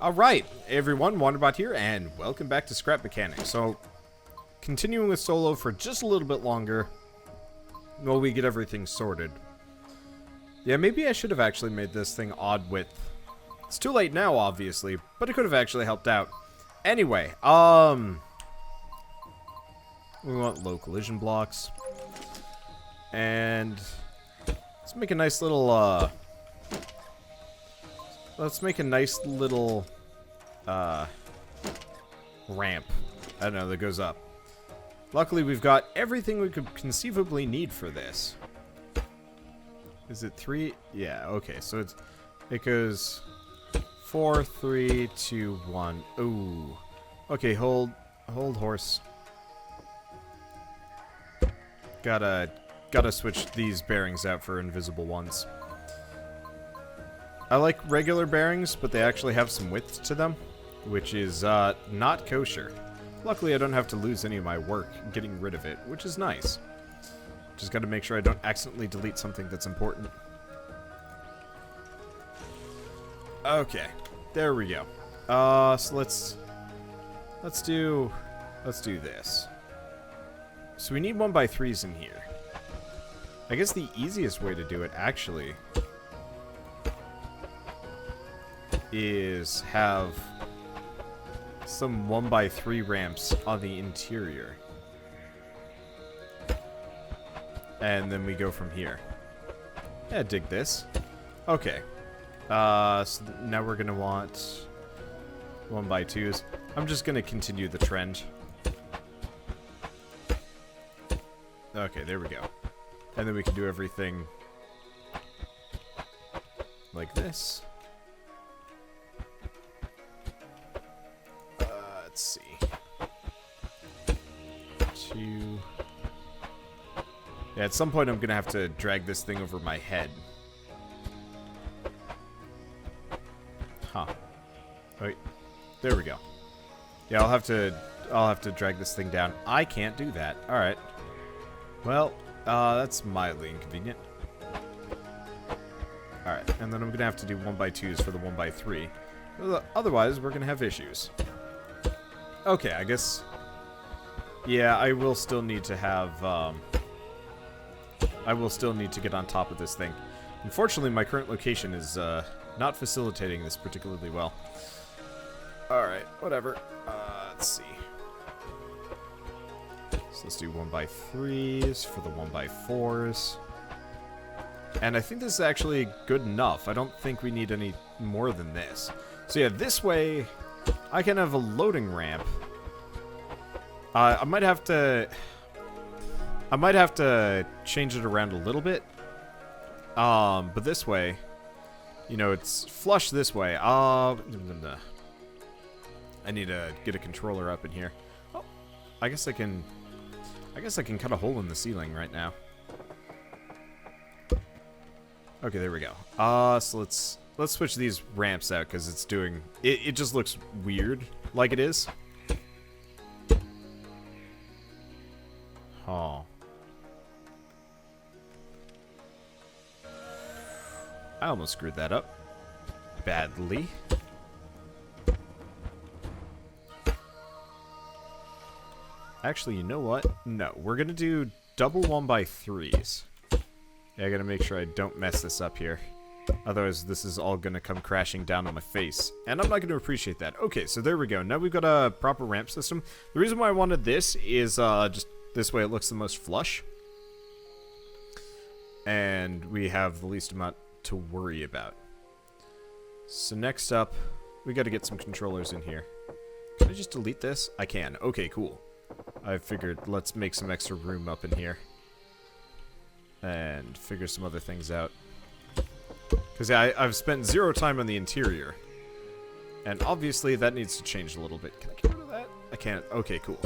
Alright, everyone, Wanderbot here, and welcome back to Scrap Mechanics. So, continuing with solo for just a little bit longer, while we get everything sorted. Yeah, maybe I should have actually made this thing odd width. It's too late now, obviously, but it could have actually helped out. Anyway, we want low collision blocks. And let's make a nice little, ramp. I don't know, that goes up. Luckily, we've got everything we could conceivably need for this. Is it 3? Yeah, okay, so it goes 4, 3, 2, 1. Ooh. Okay, hold horse. Gotta switch these bearings out for invisible ones. I like regular bearings, but they actually have some width to them, which is not kosher. Luckily, I don't have to lose any of my work getting rid of it, which is nice. Just gotta make sure I don't accidentally delete something that's important. Okay, there we go. So let's do this. So we need 1x3s in here. I guess the easiest way to do it, actually, is have some 1x3 ramps on the interior. And then we go from here. Yeah, dig this. Okay. So now we're gonna want 1x2s. I'm just gonna continue the trend. Okay, there we go. And then we can do everything like this. Let's see. 2. Yeah, at some point I'm gonna have to drag this thing over my head. Huh. Wait. There we go. Yeah, I'll have to drag this thing down. I can't do that. Alright. Well, that's mildly inconvenient. Alright, and then I'm gonna have to do 1x2s for the 1x3. Otherwise, we're gonna have issues. Okay, I guess... Yeah, I will still need to have, I will still need to get on top of this thing. Unfortunately, my current location is, not facilitating this particularly well. Alright, whatever. Let's see. So let's do 1x3s for the 1x4s. And I think this is actually good enough. I don't think we need any more than this. So yeah, this way, I can have a loading ramp. I might have to change it around a little bit. But this way, you know, it's flush this way. I need to get a controller up in here. Oh, I guess I can cut a hole in the ceiling right now. Okay, there we go. So let's switch these ramps out because it's doing it just looks weird like it is. Oh. I almost screwed that up. Badly. Actually, you know what? No, we're gonna do double 1x3s. Yeah, I gotta make sure I don't mess this up here. Otherwise, this is all gonna come crashing down on my face. And I'm not gonna appreciate that. Okay, so there we go. Now we've got a proper ramp system. The reason why I wanted this is just this way it looks the most flush. And we have the least amount to worry about. So next up, we gotta get some controllers in here. Can I just delete this? I can. Okay, cool. I figured let's make some extra room up in here. And figure some other things out. Because yeah, I've spent 0 time on the interior. And obviously that needs to change a little bit. Can I get rid of that? I can't. Okay, cool.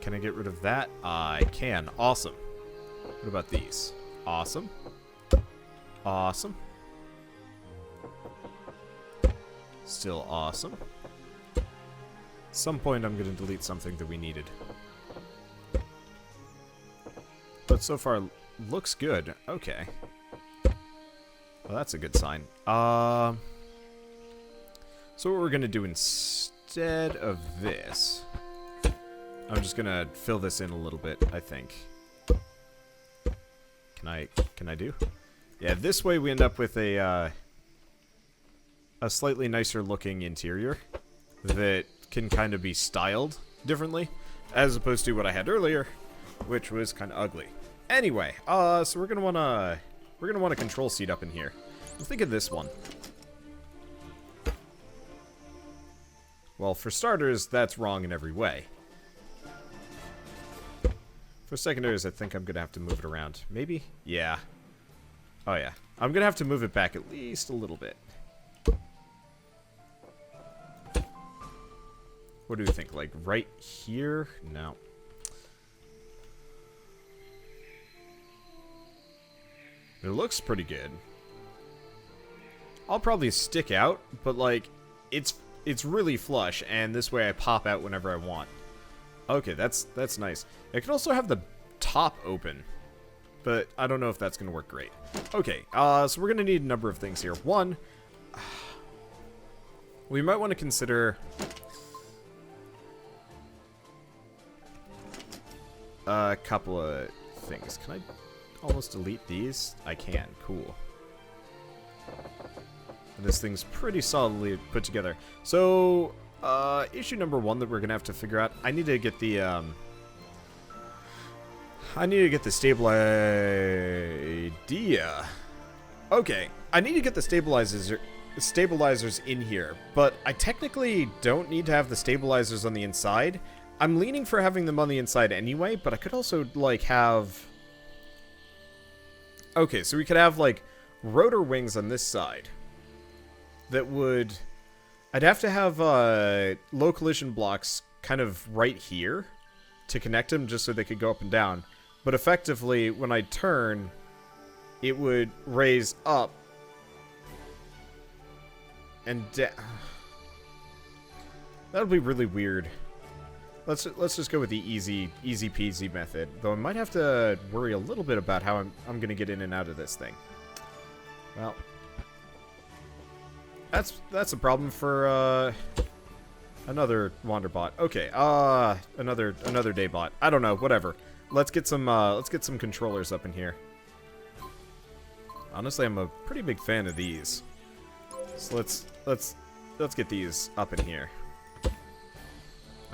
Can I get rid of that? I can. Awesome. What about these? Awesome. Awesome. Still awesome. At some point I'm going to delete something that we needed. But so far, looks good. Okay. Well, that's a good sign. So what we're going to do instead of this, I'm just going to fill this in a little bit, I think. Can I do? Yeah, this way we end up with a slightly nicer looking interior that can kind of be styled differently, as opposed to what I had earlier, which was kind of ugly. Anyway, so we're gonna want a control seat up in here. I'm thinking this one. Well, for starters, that's wrong in every way. For secondaries, I think I'm gonna have to move it around. Maybe? Yeah. Oh yeah. I'm gonna have to move it back at least a little bit. What do you think? Like right here? No. It looks pretty good. I'll probably stick out, but like it's really flush, and this way I pop out whenever I want. Okay, that's nice. I could also have the top open, but I don't know if that's gonna work great. Okay, so we're gonna need a number of things here. One, we might want to consider a couple of things. Can I almost delete these? I can. Cool. And this thing's pretty solidly put together. So, issue number one that we're gonna have to figure out. I need to get the stable idea. Okay, I need to get the stabilizers in here, but I technically don't need to have the stabilizers on the inside. I'm leaning for having them on the inside anyway, but I could also, like, have... Okay, so we could have, like, rotor wings on this side that would... I'd have to have low collision blocks kind of right here to connect them just so they could go up and down. But effectively, when I turn, it would raise up and down. That would be really weird. Let's just go with the easy peasy method. Though I might have to worry a little bit about how I'm gonna get in and out of this thing. Well, that's a problem for another Wanderbot. Okay, another day bot. I don't know, whatever. Let's get some controllers up in here. Honestly, I'm a pretty big fan of these. So let's get these up in here.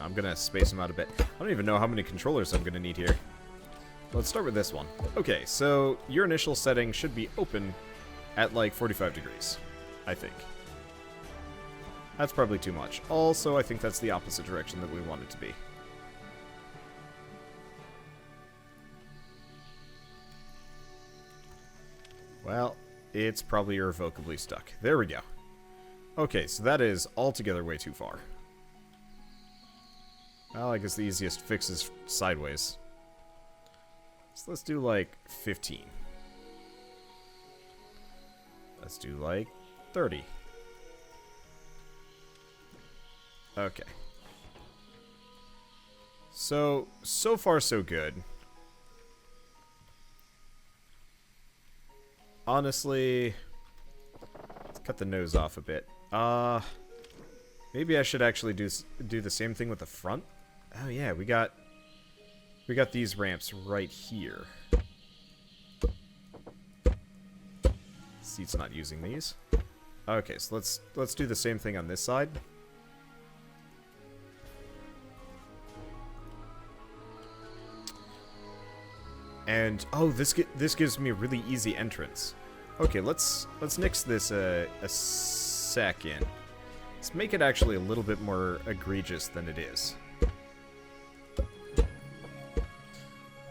I'm gonna space them out a bit. I don't even know how many controllers I'm gonna need here. Let's start with this one. Okay, so your initial setting should be open at like 45 degrees, I think. That's probably too much. Also, I think that's the opposite direction that we want it to be. Well, it's probably irrevocably stuck. There we go. Okay, so that is altogether way too far. Well, I guess the easiest fix is sideways. So let's do like 15. Let's do like 30. Okay. So far so good. Honestly, let's cut the nose off a bit. Maybe I should actually do the same thing with the front. Oh yeah, we got these ramps right here. Seat's not using these. Okay, so let's do the same thing on this side. And oh, this gives me a really easy entrance. Okay, let's nix this a second. Let's make it actually a little bit more egregious than it is.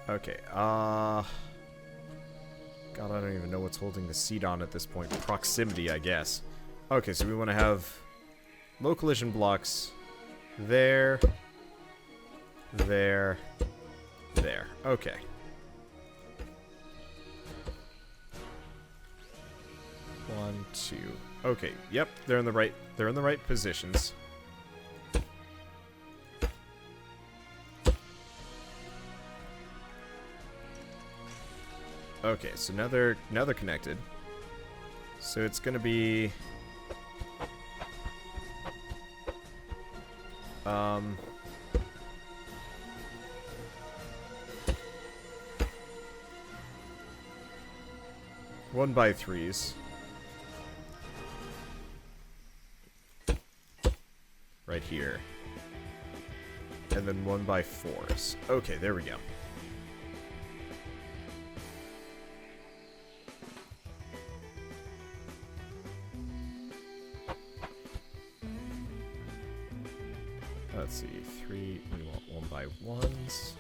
Okay, God, I don't even know what's holding the seat on at this point. Proximity, I guess. Okay, so we want to have low collision blocks there, there, there. Okay. One, two. Okay, yep, they're in the right positions. Okay, so now they're connected. So it's gonna be One by threes. Right here. And then one by fours. Okay, there we go. Let's see, three, we want one by ones.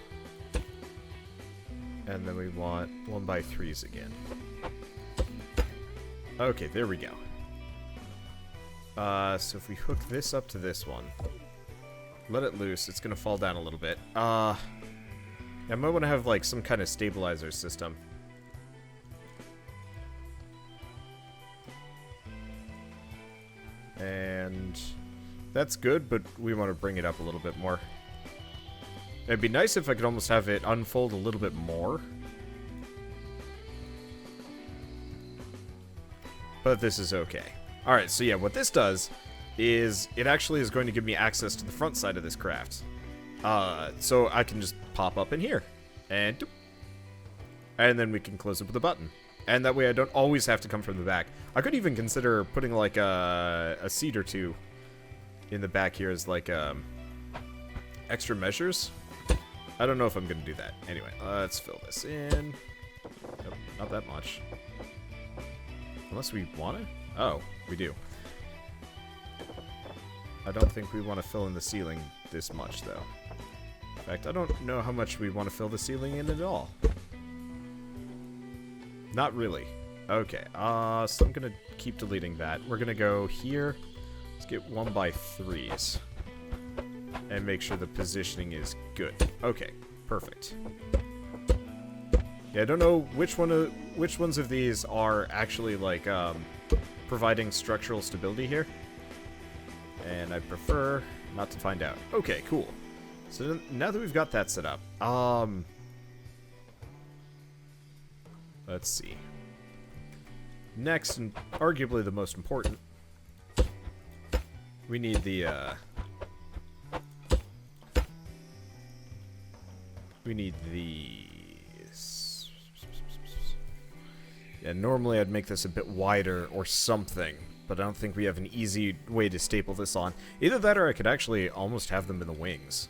And then we want one by threes again. Okay, there we go. So if we hook this up to this one, let it loose, it's gonna fall down a little bit. I might want to have, like, some kind of stabilizer system. And that's good, but we want to bring it up a little bit more. It'd be nice if I could almost have it unfold a little bit more. But this is okay. Alright, so yeah, what this does is it actually is going to give me access to the front side of this craft. So I can just pop up in here. And doop. And then we can close it with a button. And that way I don't always have to come from the back. I could even consider putting like a seat or two in the back here as like extra measures. I don't know if I'm going to do that. Anyway, let's fill this in. Nope, not that much. Unless we want it? Oh, we do. I don't think we want to fill in the ceiling this much, though. In fact, I don't know how much we want to fill the ceiling in at all. Not really. Okay, so I'm going to keep deleting that. We're going to go here. Let's get 1 by 3s. And make sure the positioning is good. Okay, perfect. Yeah, I don't know which ones of these are actually, like, providing structural stability here. And I prefer not to find out. Okay, cool. So now that we've got that set up, let's see. Next, and arguably the most important, we need the, we need these. Yeah, normally I'd make this a bit wider or something, but I don't think we have an easy way to staple this on. Either that or I could actually almost have them in the wings.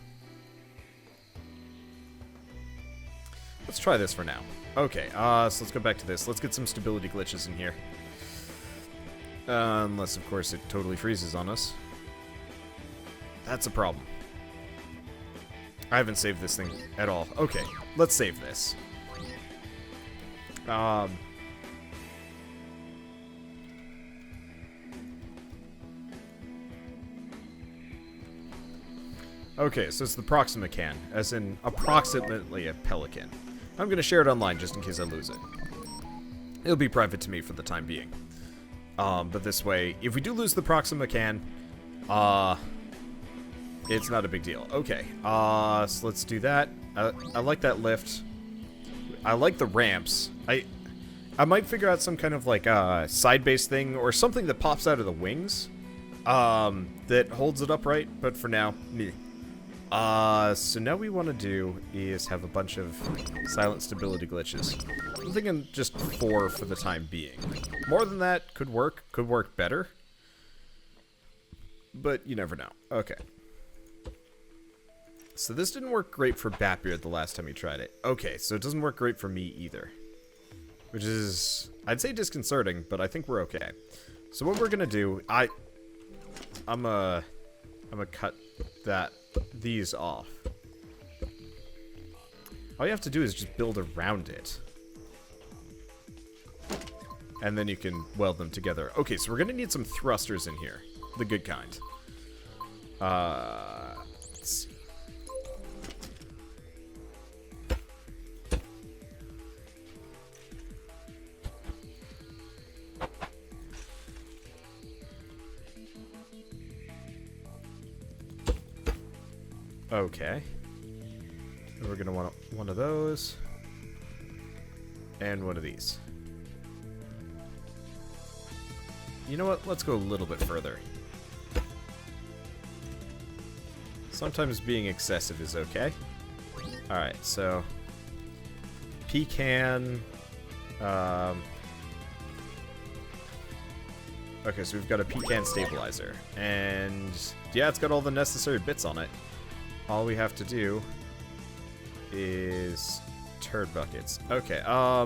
Let's try this for now. Okay, so let's go back to this. Let's get some stability glitches in here. Unless, of course, it totally freezes on us. That's a problem. I haven't saved this thing at all. Okay, let's save this. Okay, so it's the Proxima can, as in approximately a pelican. I'm going to share it online just in case I lose it. It'll be private to me for the time being. But this way, if we do lose the Proxima can, it's not a big deal. Okay, so let's do that. I like that lift. I like the ramps. I might figure out some kind of like side-based thing or something that pops out of the wings that holds it upright, but for now, meh. So now we want to do is have a bunch of silent stability glitches. I'm thinking just 4 for the time being. More than that could work better. But you never know. Okay. So this didn't work great for Batbeard the last time he tried it. Okay, so it doesn't work great for me either. Which is, I'd say disconcerting, but I think we're okay. So what we're gonna do, I'm gonna cut these off. All you have to do is just build around it. And then you can weld them together. Okay, so we're gonna need some thrusters in here. The good kind. Let's see. Okay. We're gonna want one of those. And one of these. You know what? Let's go a little bit further. Sometimes being excessive is okay. Alright, so... Pecan... Okay, so we've got a pecan stabilizer. And... yeah, it's got all the necessary bits on it. All we have to do... is... turd buckets. Okay, I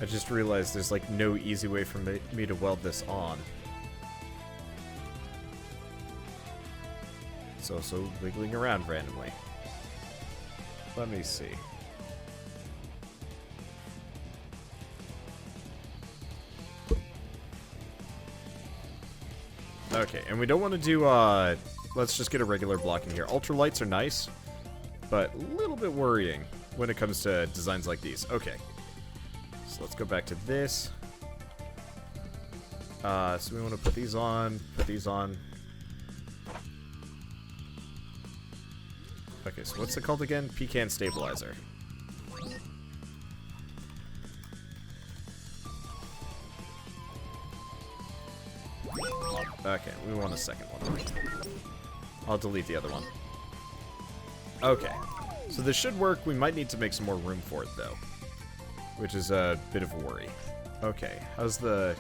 just realized there's like no easy way for me to weld this on. It's also wiggling around randomly. Let me see. Okay, and we don't want to do, let's just get a regular block in here. Ultralights are nice, but a little bit worrying when it comes to designs like these. Okay. So let's go back to this. So we want to put these on, Okay, so what's it called again? Pecan stabilizer. Okay, we want a second one. I'll delete the other one. Okay, so this should work. We might need to make some more room for it, though, which is a bit of a worry. Okay, how's the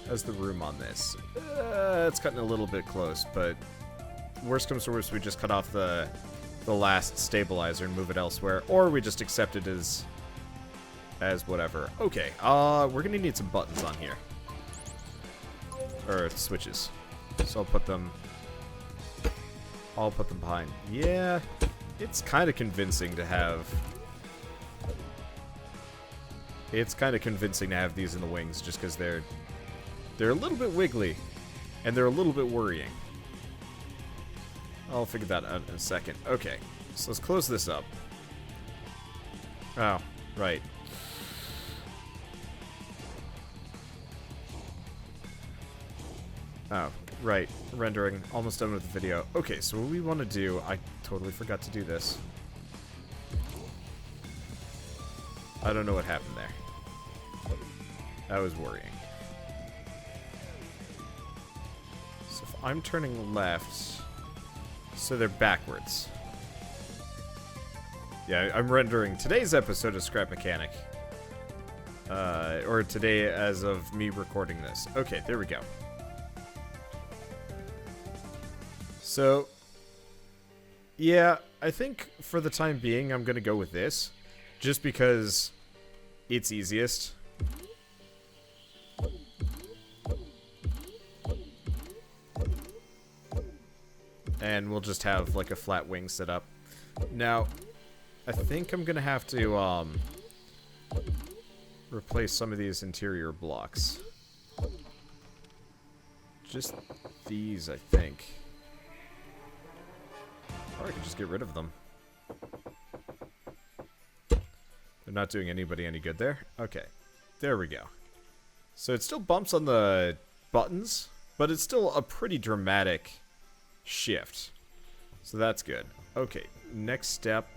room on this? It's cutting a little bit close, but worst comes to worst, we just cut off the last stabilizer and move it elsewhere, or we just accept it as whatever. Okay, we're gonna need some buttons on here. Or switches. So I'll put them behind. Yeah, it's kind of convincing to have... It's kind of convincing to have these in the wings, just because they're a little bit wiggly, and they're a little bit worrying. I'll figure that out in a second. Okay, so let's close this up. Oh, right. Oh, right. Rendering. Almost done with the video. Okay, so what we want to do... I totally forgot to do this. I don't know what happened there. That was worrying. So if I'm turning left... So they're backwards. Yeah, I'm rendering today's episode of Scrap Mechanic. Or today as of me recording this. Okay, there we go. So, yeah, I think for the time being I'm going to go with this. Just because it's easiest. And we'll just have like a flat wing set up. Now, I think I'm going to have to replace some of these interior blocks. Just these, I think. Or I could just get rid of them. They're not doing anybody any good there. Okay, there we go. So it still bumps on the buttons, but it's still a pretty dramatic shift. So that's good. Okay, next step.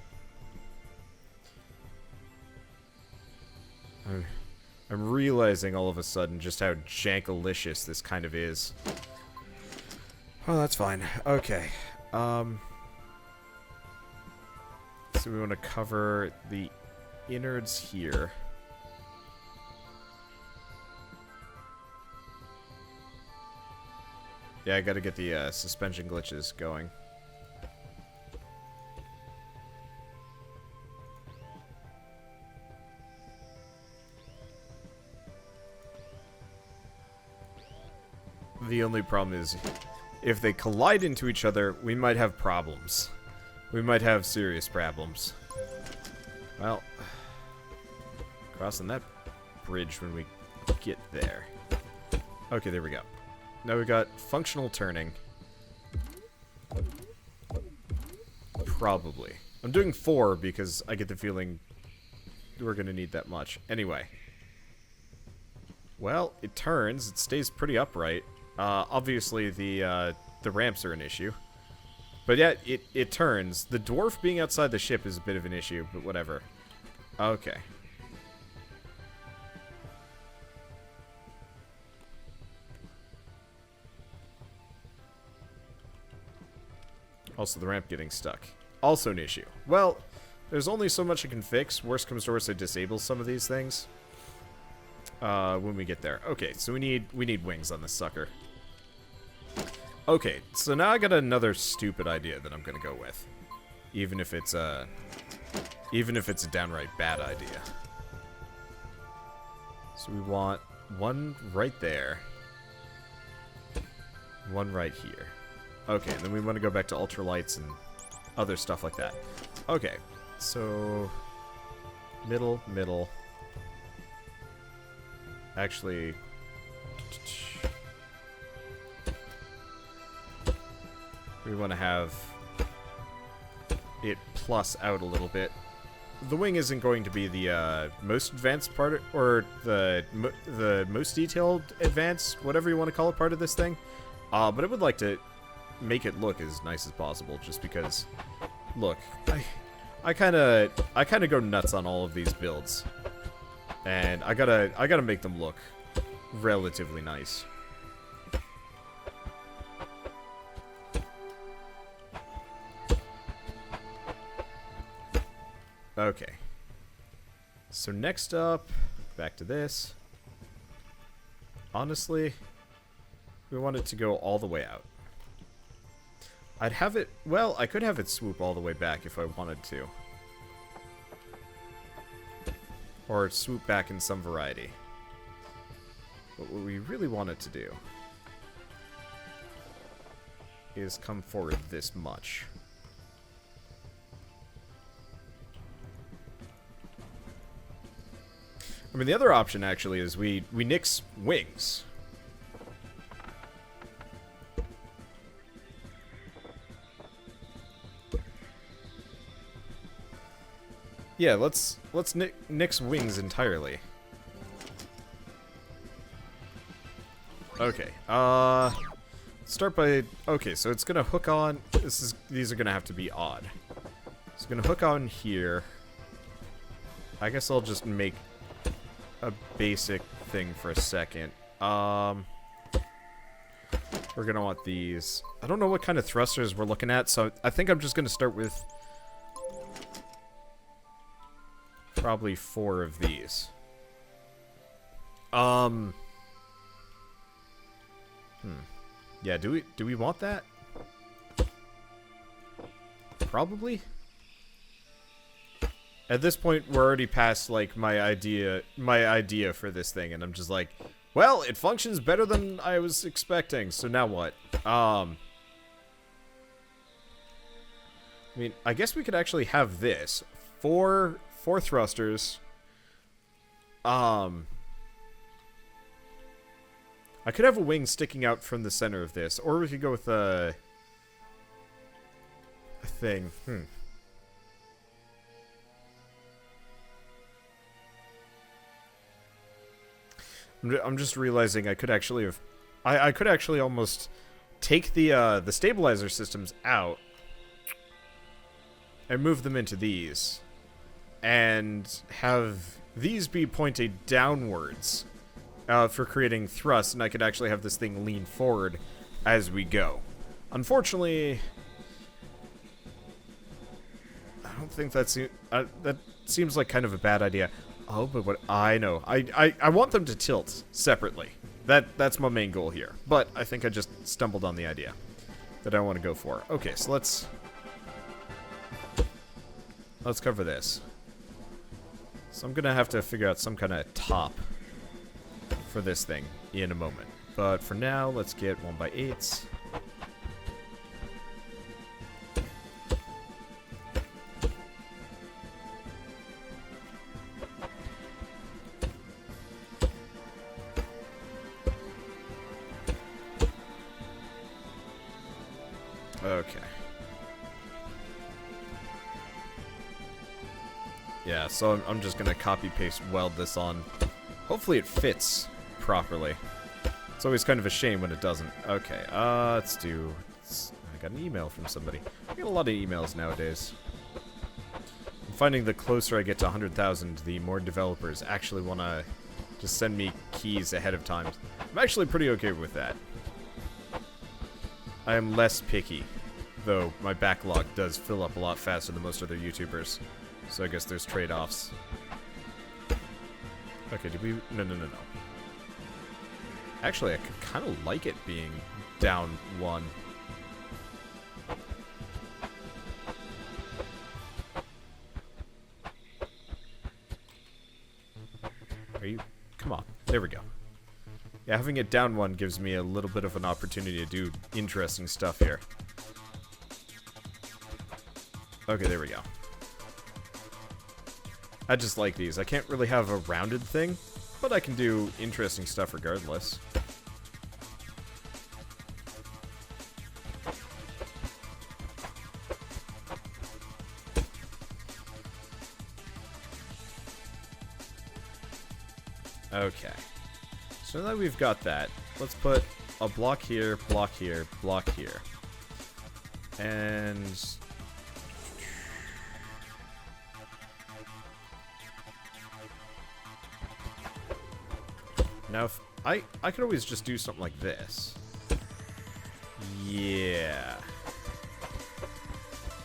I'm realizing all of a sudden just how jankalicious this kind of is. Oh, that's fine. Okay. So we want to cover the innards here. Yeah, I gotta get the suspension glitches going. The only problem is, if they collide into each other, we might have problems. We might have serious problems. Well, crossing that bridge when we get there. Okay, there we go. Now we got functional turning. Probably. I'm doing 4 because I get the feeling we're going to need that much. Anyway. Well, it turns. It stays pretty upright. Obviously, the ramps are an issue. But yeah, it turns. The dwarf being outside the ship is a bit of an issue, but whatever. Okay. Also, the ramp getting stuck. Also an issue. Well, there's only so much I can fix. Worst comes to worst, I disable some of these things. When we get there. Okay, so we need wings on this sucker. Okay, so now I got another stupid idea that I'm gonna go with. Even if it's a downright bad idea. So we want one right there. One right here. Okay, and then we want to go back to ultralights and other stuff like that. Okay, so middle. Actually, we want to have it plus out a little bit. The wing isn't going to be the most advanced part, or the most detailed advanced, whatever you want to call it, part of this thing. But I would like to make it look as nice as possible, just because, look, I kind of go nuts on all of these builds, and I gotta make them look relatively nice. Okay. So next up, back to this. Honestly, we want it to go all the way out. I'd have it, well, I could have it swoop all the way back if I wanted to. Or swoop back in some variety. But what we really want it to do is come forward this much. I mean, the other option actually is we nix wings. Yeah, let's nix wings entirely. Okay. Start by, okay, so it's gonna hook on. These are gonna have to be odd. It's gonna hook on here. I guess I'll just make a basic thing for a second. We're gonna want these. I don't know what kind of thrusters we're looking at, so I think I'm just gonna start with probably 4 of these. Yeah, do we want that? Probably. At this point, we're already past, like, my idea for this thing, and I'm just like, well, it functions better than I was expecting, so now what? I mean, I guess we could actually have this. 4 thrusters. I could have a wing sticking out from the center of this, or we could go with a thing. I'm just realizing I could actually have, I could actually almost take the stabilizer systems out and move them into these, and have these be pointed downwards for creating thrust, and I could actually have this thing lean forward as we go. Unfortunately, I don't think that seems like kind of a bad idea. Oh, but what I know, I want them to tilt separately. That's my main goal here. But I think I just stumbled on the idea that I want to go for. Okay, so let's cover this. So I'm gonna have to figure out some kind of top for this thing in a moment. But for now, let's get 1x8s. Okay. Yeah, so I'm just gonna copy-paste weld this on. Hopefully it fits properly. It's always kind of a shame when it doesn't. Okay, let's do... I got an email from somebody. I get a lot of emails nowadays. I'm finding the closer I get to 100,000, the more developers actually want to just send me keys ahead of time. I'm actually pretty okay with that. I am less picky, though my backlog does fill up a lot faster than most other YouTubers. So I guess there's trade-offs. Okay, did we... No. Actually, I could kind of like it being down 1. Are you... Come on. There we go. Yeah, having it down 1 gives me a little bit of an opportunity to do interesting stuff here. Okay, there we go. I just like these. I can't really have a rounded thing, but I can do interesting stuff regardless. Okay. So now that we've got that, let's put a block here, block here, block here. And... now, if I could always just do something like this. Yeah.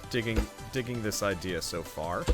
Digging this idea so far.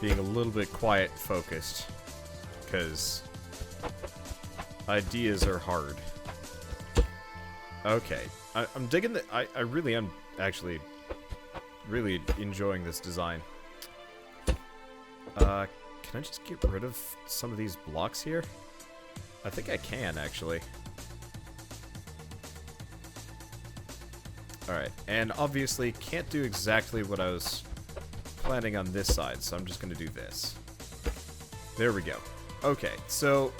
Being a little bit quiet focused, because ideas are hard. Okay, I'm digging the... I really am actually really enjoying this design. Can I just get rid of some of these blocks here? I think I can, actually. Alright, and obviously can't do exactly what I was planning on this side, so I'm just going to do this. There we go. Okay, so...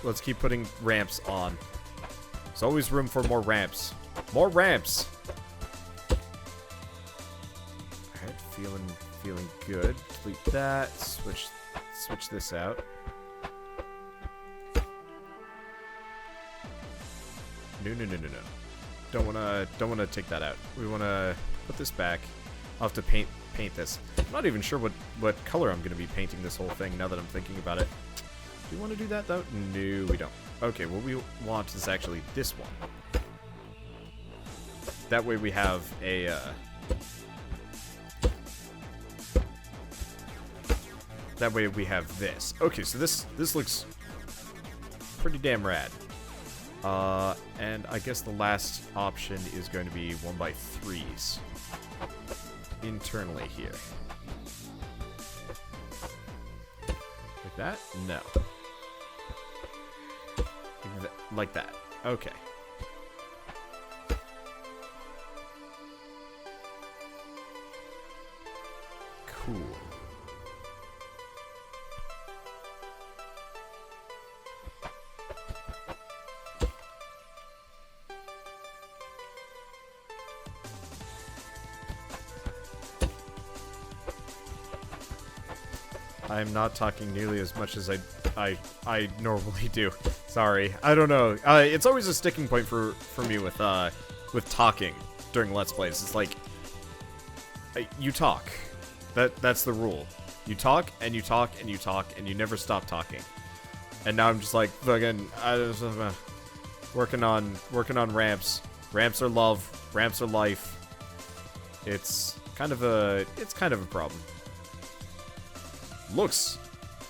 let's keep putting ramps on. There's always room for more ramps. More ramps! Alright, feeling good. Delete that. Switch this out. No. Don't wanna take that out. We wanna put this back. I'll have to paint this. I'm not even sure what color I'm gonna be painting this whole thing now that I'm thinking about it. Do we want to do that though? No, we don't. Okay, what we want is actually this one. That way we have a that way we have this. Okay, so this looks pretty damn rad. And I guess the last option is going to be 1x3s internally here. Like that? No. Like that. Okay. Cool. I'm not talking nearly as much as I normally do. Sorry. I don't know. It's always a sticking point for me with talking during Let's Plays. It's like you talk. That's the rule. You talk and you talk and you talk and you never stop talking. And now I'm just like fucking working on ramps. Ramps are love. Ramps are life. It's kind of a problem. Looks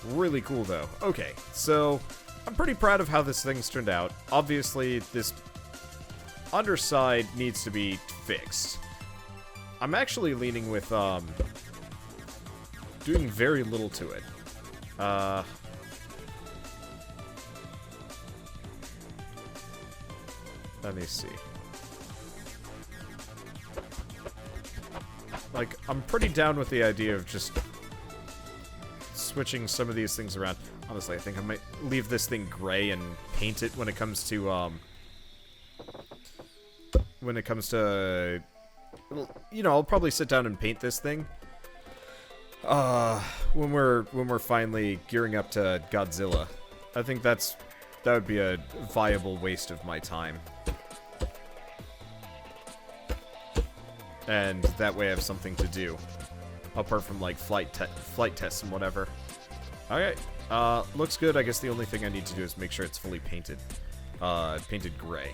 really cool, though. Okay, so I'm pretty proud of how this thing's turned out. Obviously, this underside needs to be fixed. I'm actually leaning with, doing very little to it. Let me see. Like, I'm pretty down with the idea of just switching some of these things around. Honestly, I think I might leave this thing gray and paint it when it comes to, you know, I'll probably sit down and paint this thing. When we're finally gearing up to Godzilla. I think that would be a viable waste of my time. And that way I have something to do. Apart from, like, flight tests and whatever. Alright, looks good. I guess the only thing I need to do is make sure it's fully painted. Painted gray.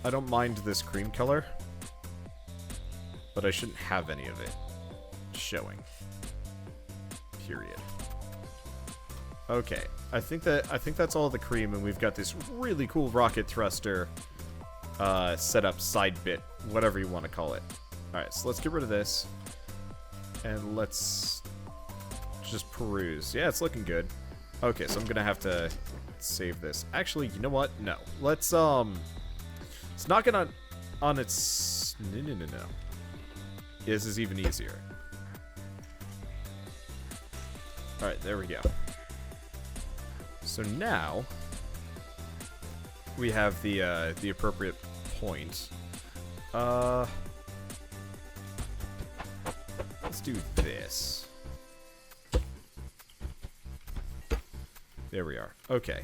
I don't mind this cream color. But I shouldn't have any of it showing. Period. Okay, I think that's all the cream, and we've got this really cool rocket thruster setup side bit, whatever you want to call it. Alright, so let's get rid of this. And let's just peruse. Yeah, it's looking good. Okay, so I'm gonna have to save this. Actually, you know what? No. Let's knock it on its... No. This is even easier. Alright, there we go. So now we have the appropriate point. Let's do this. There we are. Okay.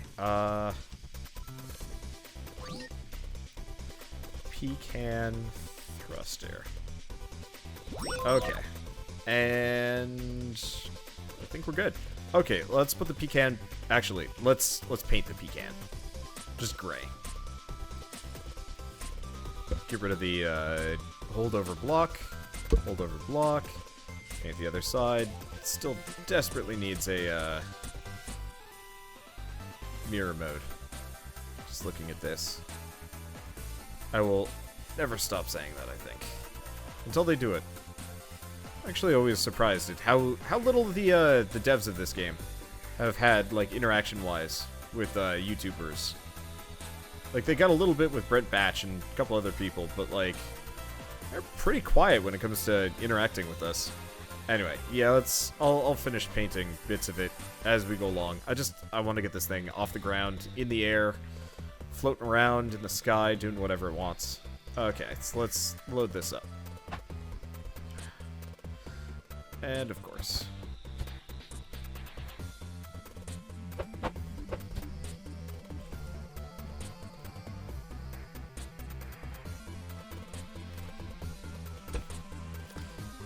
Pecan thruster. Okay. And I think we're good. Okay, let's put the pecan... Actually, let's paint the pecan. Just gray. Get rid of the holdover block. Holdover block. Paint the other side. It still desperately needs a mirror mode. Just looking at this. I will never stop saying that, I think. Until they do it. I'm actually always surprised at how little the devs of this game have had, like, interaction-wise with YouTubers. Like, they got a little bit with Brent Batch and a couple other people, but, like, they're pretty quiet when it comes to interacting with us. Anyway, yeah, I'll finish painting bits of it as we go along. I want to get this thing off the ground, in the air, floating around in the sky, doing whatever it wants. Okay, so let's load this up. And, of course.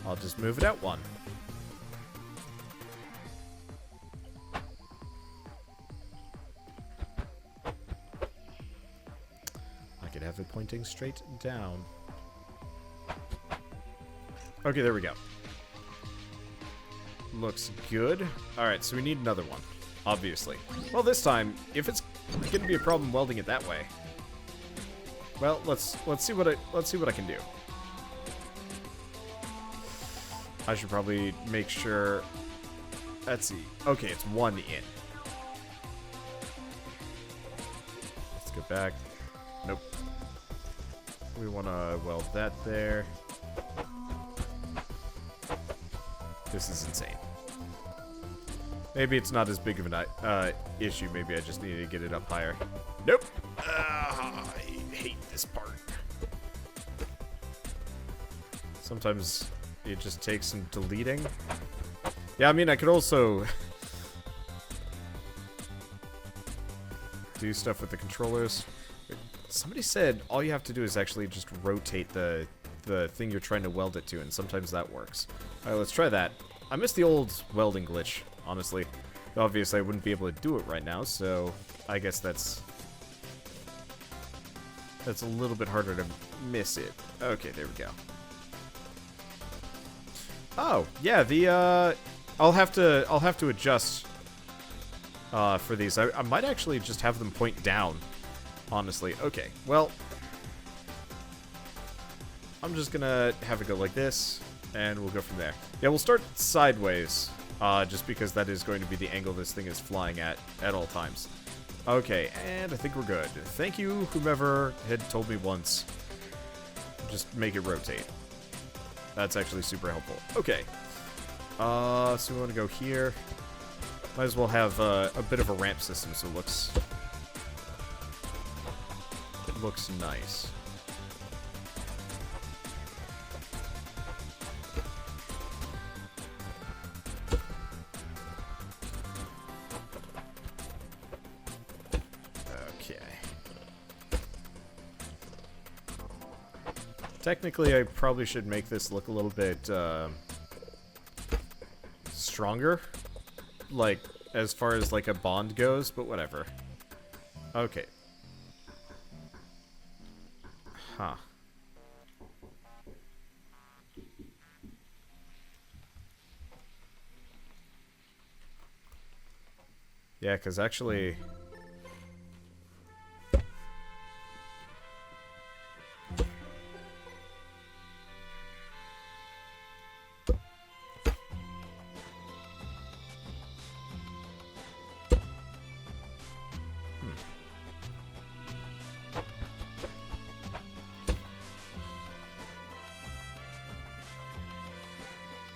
I'll just move it out one. I could have it pointing straight down. Okay, there we go. Looks good. Alright, so we need another one. Obviously. Well, this time, if it's gonna be a problem welding it that way. Well, let's see what I can do. I should probably make sure... Let's see. Okay, it's one in. Let's go back. Nope. We want to weld that there. This is insane. Maybe it's not as big of an issue. Maybe I just need to get it up higher. Nope. I hate this part. Sometimes it just takes some deleting. Yeah, I mean, I could also do stuff with the controllers. Somebody said all you have to do is actually just rotate the thing you're trying to weld it to, and sometimes that works. Alright, let's try that. I miss the old welding glitch, honestly. Obviously, I wouldn't be able to do it right now, so I guess that's a little bit harder to miss it. Okay, there we go. Oh, yeah, I'll have to adjust for these. I might actually just have them point down, honestly. Okay, well, I'm just gonna have it go like this, and we'll go from there. Yeah, we'll start sideways, just because that is going to be the angle this thing is flying at all times. Okay, and I think we're good. Thank you, whomever had told me once. Just make it rotate. That's actually super helpful. Okay. So we want to go here. Might as well have a bit of a ramp system so it looks nice. Technically, I probably should make this look a little bit stronger, like as far as like a bond goes, but whatever. Okay. Huh. Yeah, because actually...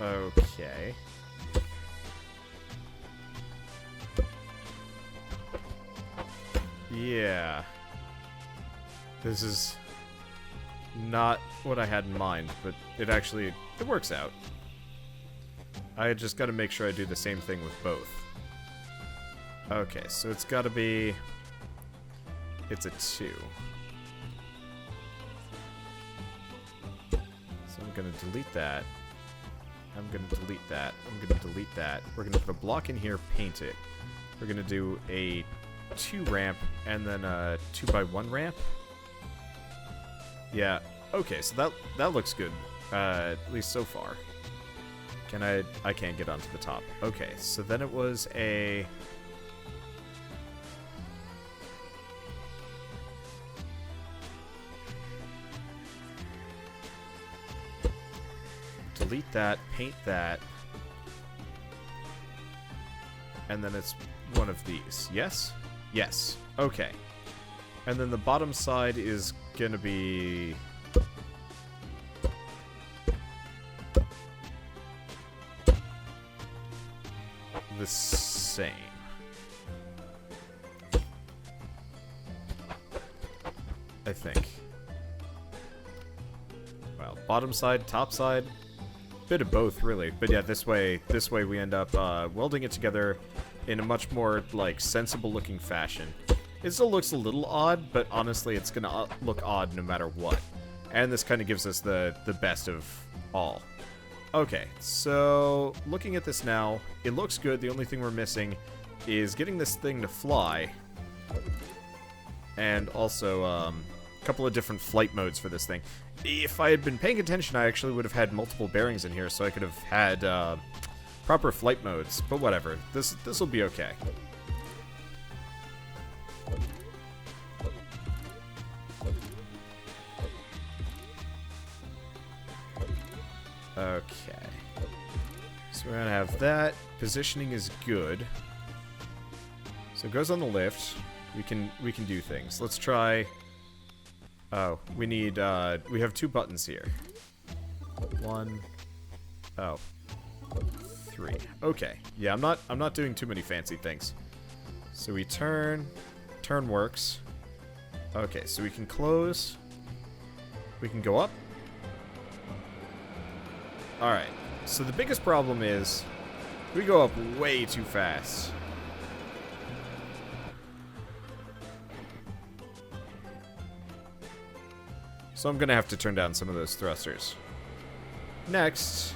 Okay. Yeah. This is not what I had in mind, but it works out. I just gotta make sure I do the same thing with both. Okay, so it's gotta be... It's a 2. So I'm gonna delete that. I'm gonna delete that. I'm gonna delete that. We're gonna put a block in here, paint it. We're gonna do a 2 ramp and then a 2x1 ramp. Yeah. Okay, so that looks good. At least so far. Can I can't get onto the top. Okay, so then it was a... Delete that, paint that, and then it's one of these. Yes? Yes. Okay. And then the bottom side is gonna be... the same. I think. Well, bottom side, top side... Bit of both, really. But yeah, this way we end up welding it together in a much more like sensible looking fashion. It still looks a little odd, but honestly it's gonna look odd no matter what. And this kind of gives us the best of all. Okay, so looking at this now, it looks good. The only thing we're missing is getting this thing to fly. And also a couple of different flight modes for this thing. If I had been paying attention, I actually would have had multiple bearings in here, so I could have had proper flight modes. But whatever, this will be okay. Okay, so we're gonna have that. Positioning is good, so it goes on the lift. We can do things. Let's try. Oh, we need, we have 2 buttons here. 1, 3. Okay. Yeah, I'm not doing too many fancy things. So we turn works. Okay, so we can close. We can go up. Alright, so the biggest problem is we go up way too fast. So I'm gonna have to turn down some of those thrusters. Next.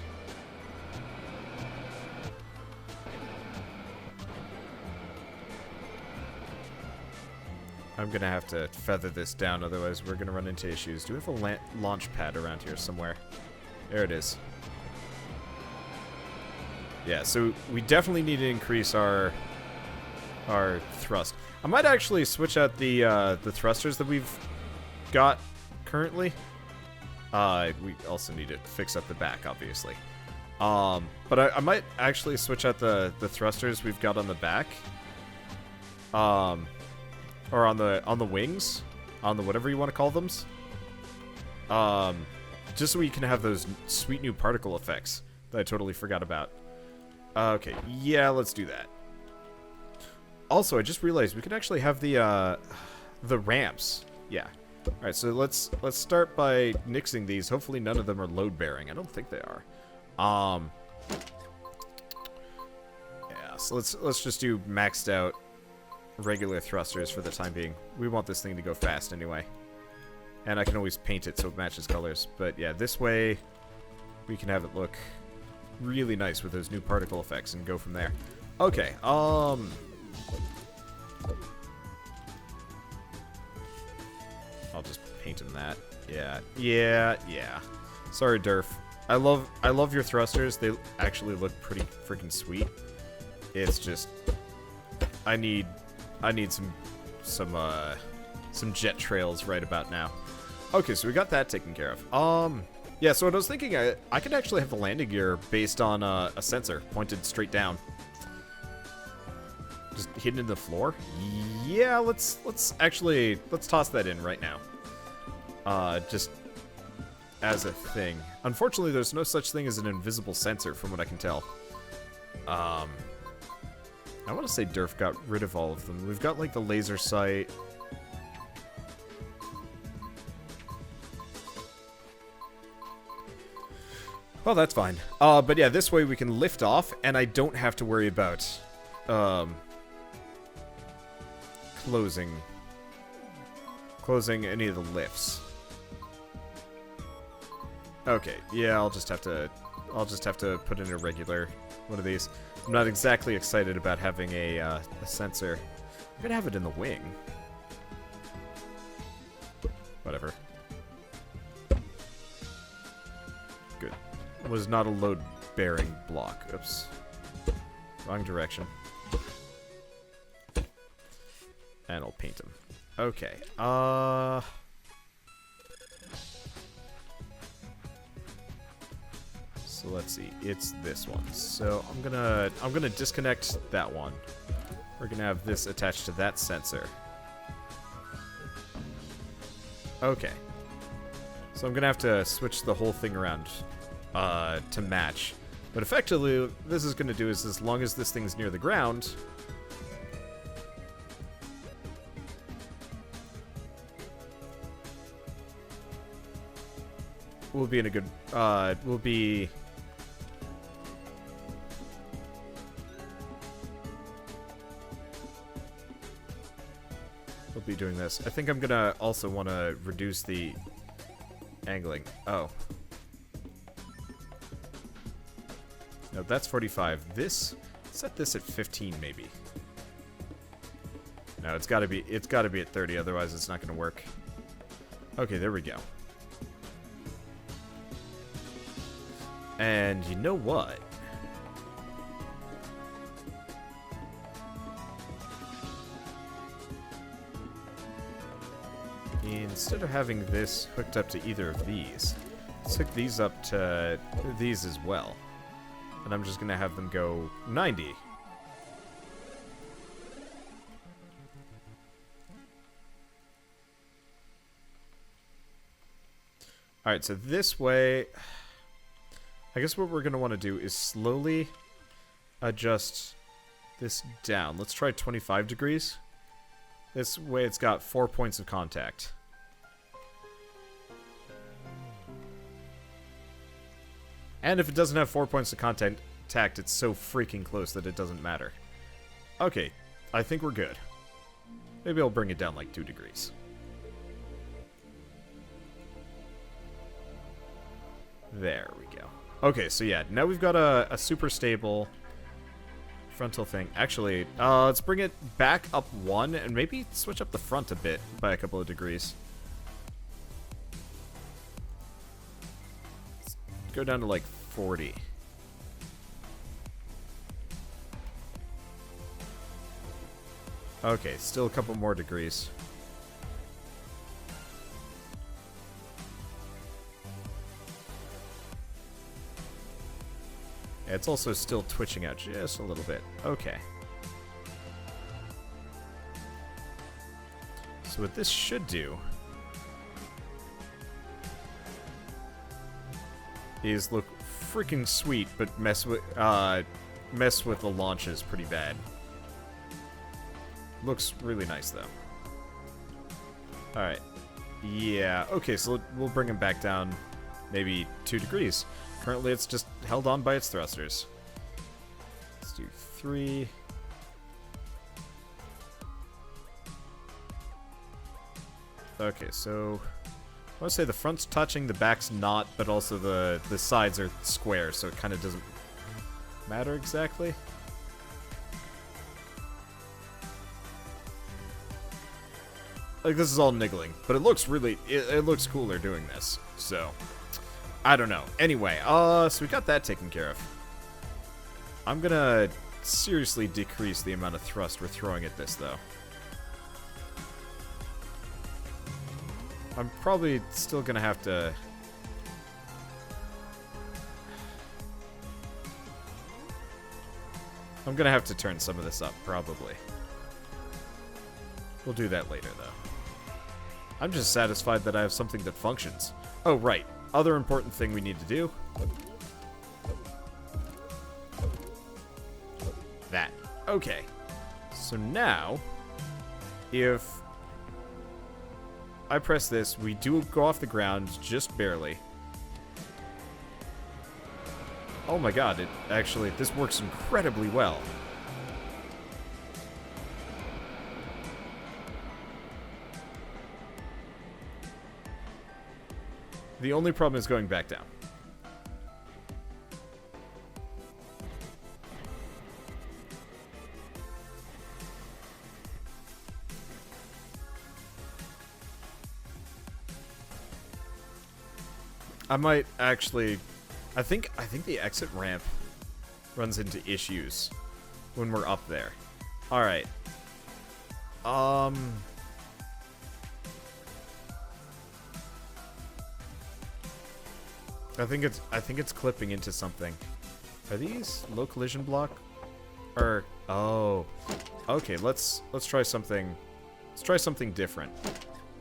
I'm gonna have to feather this down, otherwise we're gonna run into issues. Do we have a launch pad around here somewhere? There it is. Yeah, so we definitely need to increase our thrust. I might actually switch out the thrusters that we've got currently. We also need to fix up the back, obviously. But I might actually switch out the thrusters we've got on the back. or on the wings, on the whatever you want to call them. Just so we can have those sweet new particle effects that I totally forgot about. Okay, yeah, let's do that. Also, I just realized we could actually have the ramps. Yeah. All right, so let's start by nixing these. Hopefully, none of them are load bearing. I don't think they are. Yeah. So let's just do maxed out regular thrusters for the time being. We want this thing to go fast anyway. And I can always paint it so it matches colors. But yeah, this way we can have it look really nice with those new particle effects and go from there. Okay, I'll just paint him that. Yeah. Sorry, Durf. I love your thrusters. They actually look pretty freaking sweet. It's just I need some jet trails right about now. Okay, so we got that taken care of. Yeah, so what I was thinking, I could actually have the landing gear based on a sensor pointed straight down. Just hidden in the floor? Yeah, let's toss that in right now. Just as a thing. Unfortunately, there's no such thing as an invisible sensor from what I can tell. I want to say Durf got rid of all of them. We've got like the laser sight. Well, that's fine. But yeah, this way we can lift off, and I don't have to worry about closing any of the lifts. Okay, yeah, I'll just have to put in a regular one of these. I'm not exactly excited about having a sensor. I'm gonna have it in the wing. Whatever. Good. Was not a load-bearing block. Oops. Wrong direction. And I'll paint them. Okay. So let's see. It's this one. So I'm gonna disconnect that one. We're gonna have this attached to that sensor. Okay. So I'm gonna have to switch the whole thing around to match. But effectively, this is gonna do is as long as this thing's near the ground, we'll be in a good, we'll be doing this. I think I'm gonna also want to reduce the angling. Oh. No, that's 45. This, set this at 15 maybe. No, it's gotta be at 30, otherwise it's not gonna work. Okay, there we go. And you know what? Instead of having this hooked up to either of these, let's hook these up to these as well. And I'm just going to have them go 90. Alright, so this way, I guess what we're going to want to do is slowly adjust this down. Let's try 25 degrees. This way it's got 4 points of contact. And if it doesn't have 4 points of contact, it's so freaking close that it doesn't matter. Okay, I think we're good. Maybe I'll bring it down like 2 degrees. There we go. Okay, so yeah, now we've got a super stable frontal thing. Actually, let's bring it back up 1 and maybe switch up the front a bit by a couple of degrees. Let's go down to like 40. Okay, still a couple more degrees. It's also still twitching out just a little bit. Okay. So what this should do is look freaking sweet, but mess with the launches pretty bad. Looks really nice though. Alright. Yeah, okay, so we'll bring him back down maybe 2 degrees. Currently it's just held on by its thrusters. Let's do 3. Okay, so I want to say the front's touching, the back's not, but also the sides are square, so it kind of doesn't matter exactly. Like, this is all niggling, but it looks really, it looks cooler doing this, so I don't know. Anyway, so we got that taken care of. I'm gonna seriously decrease the amount of thrust we're throwing at this, though. I'm probably still gonna have to... I'm gonna have to turn some of this up, probably. We'll do that later, though. I'm just satisfied that I have something that functions. Oh, right. Other important thing we need to do. That. Okay. So now, if I press this, we do go off the ground just barely. Oh my god, it actually, this works incredibly well. The only problem is going back down. I might actually... I think the exit ramp runs into issues when we're up there. Alright. I think it's clipping into something. Are these low collision block? Or oh. Okay, let's try something. Let's try something different.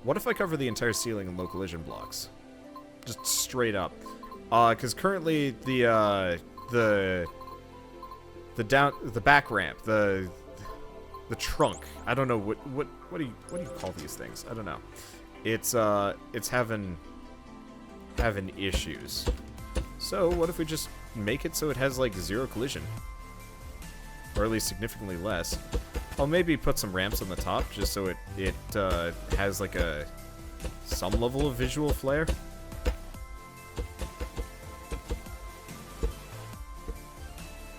What if I cover the entire ceiling in low collision blocks? Just straight up. Cuz currently the back ramp, the trunk. I don't know what do you call these things? I don't know. It's having issues. So what if we just make it so it has like 0 collision? Or at least significantly less. I'll maybe put some ramps on the top just so it has like some level of visual flair.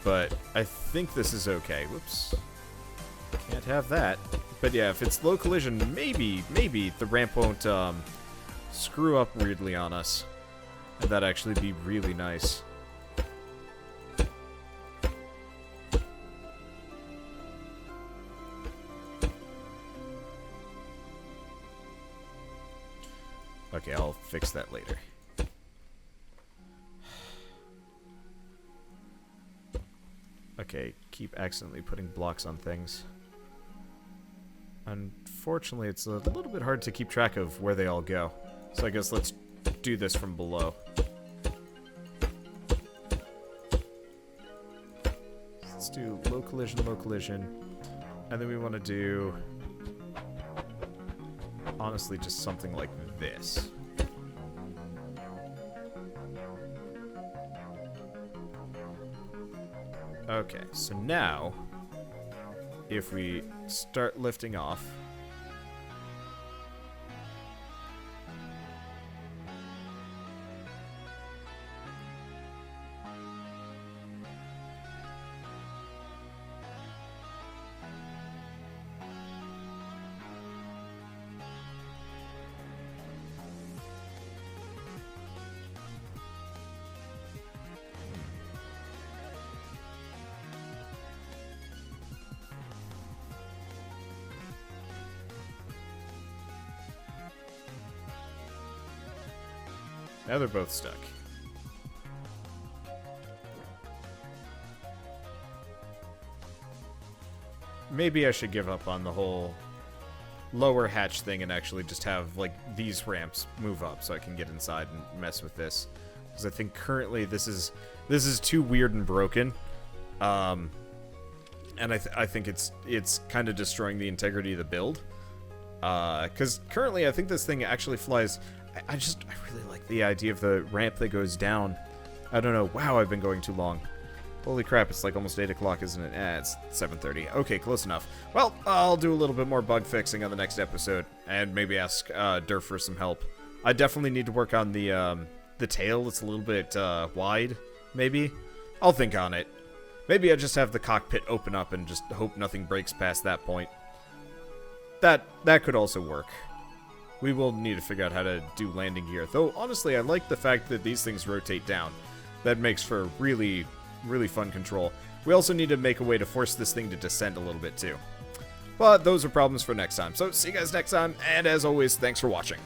But I think this is okay. Whoops. Can't have that. But yeah, if it's low collision, maybe the ramp won't screw up weirdly on us. And that'd actually be really nice. Okay, I'll fix that later. Okay, keep accidentally putting blocks on things. Unfortunately, it's a little bit hard to keep track of where they all go. So I guess let's do this from below. Let's do low collision, and then we want to do, honestly, just something like this. Okay, so now, if we start lifting off, now they're both stuck. Maybe I should give up on the whole lower hatch thing and actually just have, like, these ramps move up so I can get inside and mess with this. Because I think currently this is too weird and broken. And I think it's kind of destroying the integrity of the build. Because currently I think this thing actually flies... I really like the idea of the ramp that goes down. I don't know. Wow, I've been going too long. Holy crap, it's like almost 8 o'clock, isn't it? It's 7:30. Okay, close enough. Well, I'll do a little bit more bug fixing on the next episode, and maybe ask Durf for some help. I definitely need to work on the tail. It's a little bit wide, maybe. I'll think on it. Maybe I just have the cockpit open up and just hope nothing breaks past that point. That could also work. We will need to figure out how to do landing gear. Though, honestly, I like the fact that these things rotate down. That makes for really, really fun control. We also need to make a way to force this thing to descend a little bit, too. But those are problems for next time. So, see you guys next time, and as always, thanks for watching.